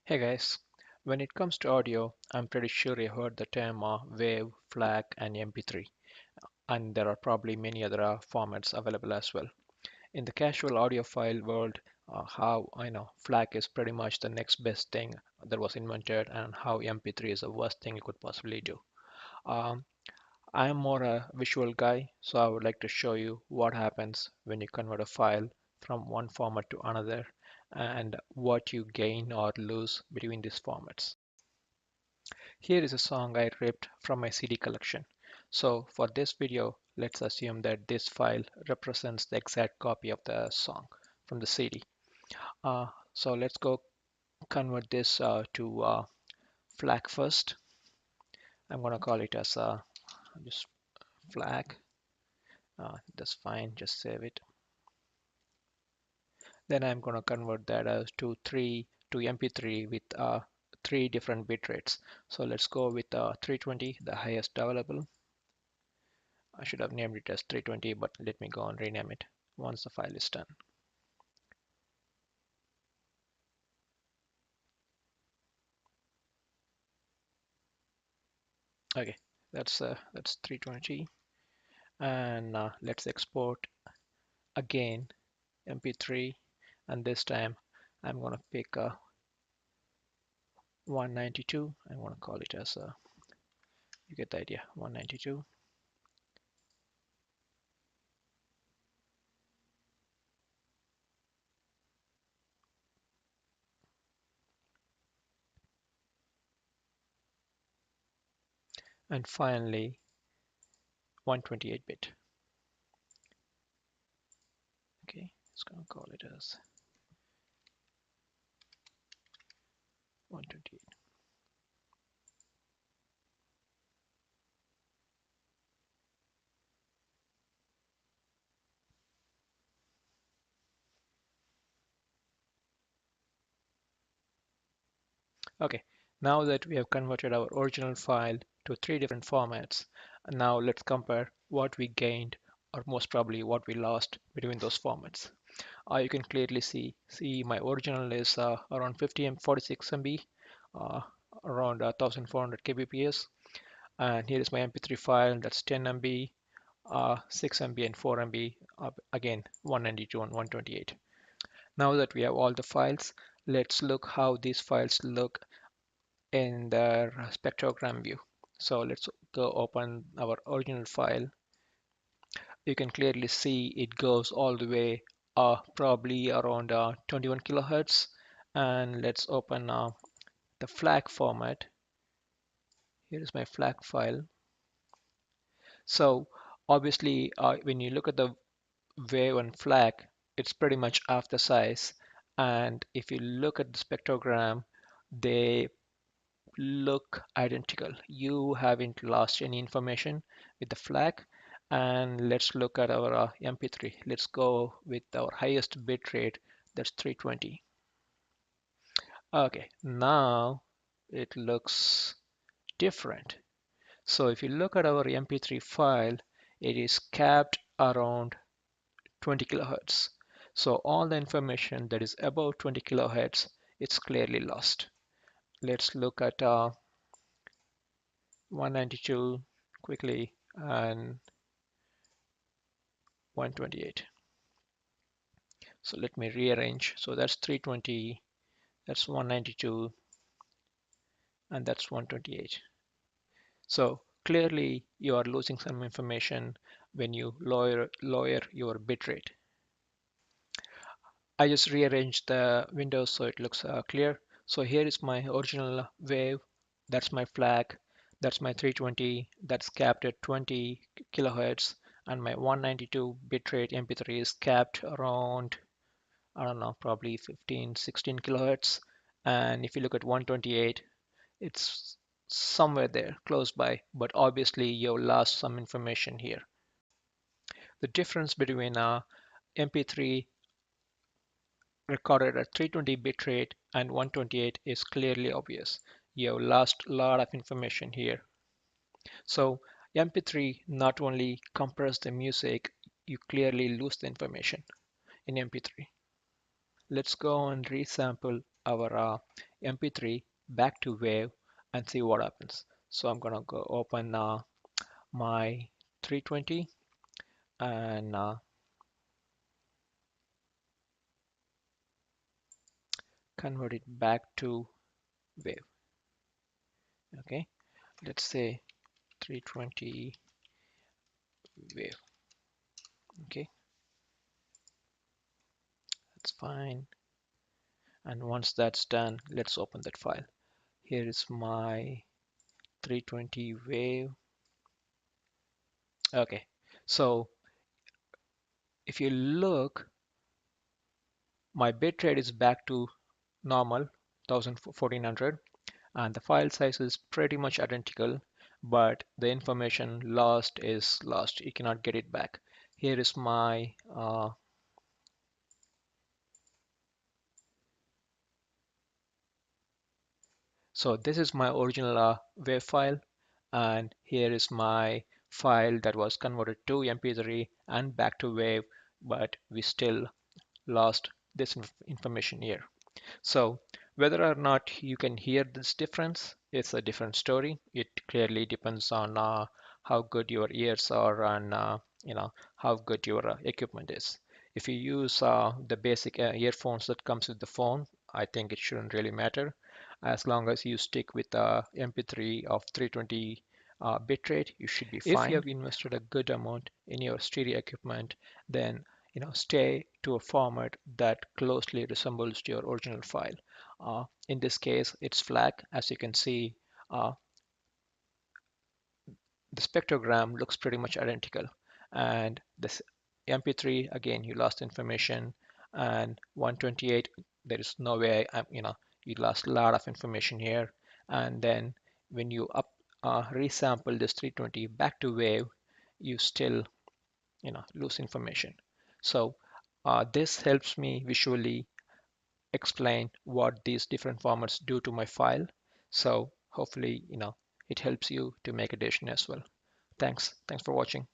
Hey guys, when it comes to audio, I'm pretty sure you heard the term WAV, FLAC, and MP3, and there are probably many other formats available as well. In the casual audiophile world, how I know FLAC is pretty much the next best thing that was invented, and how MP3 is the worst thing you could possibly do. Um, I'm more a visual guy, so I would like to show you what happens when you convert a file from one format to another and what you gain or lose between these formats. Here is a song I ripped from my CD collection. So for this video, let's assume that this file represents the exact copy of the song from the CD. So let's go convert this to FLAC first. I'm gonna call it as just FLAC. That's fine, just save it. Then I'm gonna convert that as to MP3 with three different bit rates. So let's go with 320, the highest available. I should have named it as 320, but let me go and rename it once the file is done. Okay, that's 320, and let's export again MP3, and this time I'm gonna pick 192. I want to call it as you get the idea, 192. And finally 128 bit. Okay, it's gonna call it as 128. Okay, now that we have converted our original file to three different formats, now let's compare what we gained or most probably what we lost between those formats. You can clearly see my original is around 46 MB, uh, around 1400 kbps, and here is my MP3 file that's 10 MB, 6 MB, and 4 MB. Again, 192 and 128. Now that we have all the files, let's look how these files look in their spectrogram view. So let's go open our original file. You can clearly see it goes all the way probably around 21 kilohertz. And let's open the FLAC format. Here is my FLAC file. So obviously when you look at the wave and FLAC, it's pretty much half the size. And if you look at the spectrogram, they look identical. You haven't lost any information with the FLAC. And let's look at our MP3. Let's go with our highest bit rate, that's 320. Okay, now it looks different. So if you look at our MP3 file, it is capped around 20 kilohertz. So all the information that is above 20 kilohertz, it's clearly lost. Let's look at 192 quickly and 128. So let me rearrange. So that's 320, that's 192, and that's 128. So clearly you are losing some information when you lower your bitrate. I just rearranged the windows so it looks clear. So here is my original wave. That's my FLAC. That's my 320. That's capped at 20 kilohertz. And my 192 bitrate MP3 is capped around, I don't know, probably 15, 16 kilohertz. And if you look at 128, it's somewhere there, close by. But obviously, you've lost some information here. The difference between MP3 recorded at 320 bitrate and 128 is clearly obvious. You have lost a lot of information here. So MP3 not only compress the music, you clearly lose the information in MP3. Let's go and resample our MP3 back to wave and see what happens. So I'm gonna go open my 320 and convert it back to wave. Okay, let's say 320 wave. Okay, that's fine. And once that's done, let's open that file. Here is my 320 wave. Okay, so if you look, my bit rate is back to normal 1400, and the file size is pretty much identical, but the information lost is lost. You cannot get it back. Here is my so this is my original wave file, and here is my file that was converted to MP3 and back to wave, but we still lost this information here. So whether or not you can hear this difference, it's a different story. It clearly depends on how good your ears are and how good your equipment is. If you use the basic earphones that comes with the phone, I think it shouldn't really matter as long as you stick with MP3 of 320 bitrate, you should be fine. If you have invested a good amount in your stereo equipment, then stay to a format that closely resembles to your original file. In this case, it's Flac. As you can see, uh, the spectrogram looks pretty much identical. And this MP3, again, you lost information, and 128, there is no way, you lost a lot of information here. And then when you resample this 320 back to wave, you still, lose information. So this helps me visually explain what these different formats do to my file. So hopefully, it helps you to make a decision as well. Thanks for watching.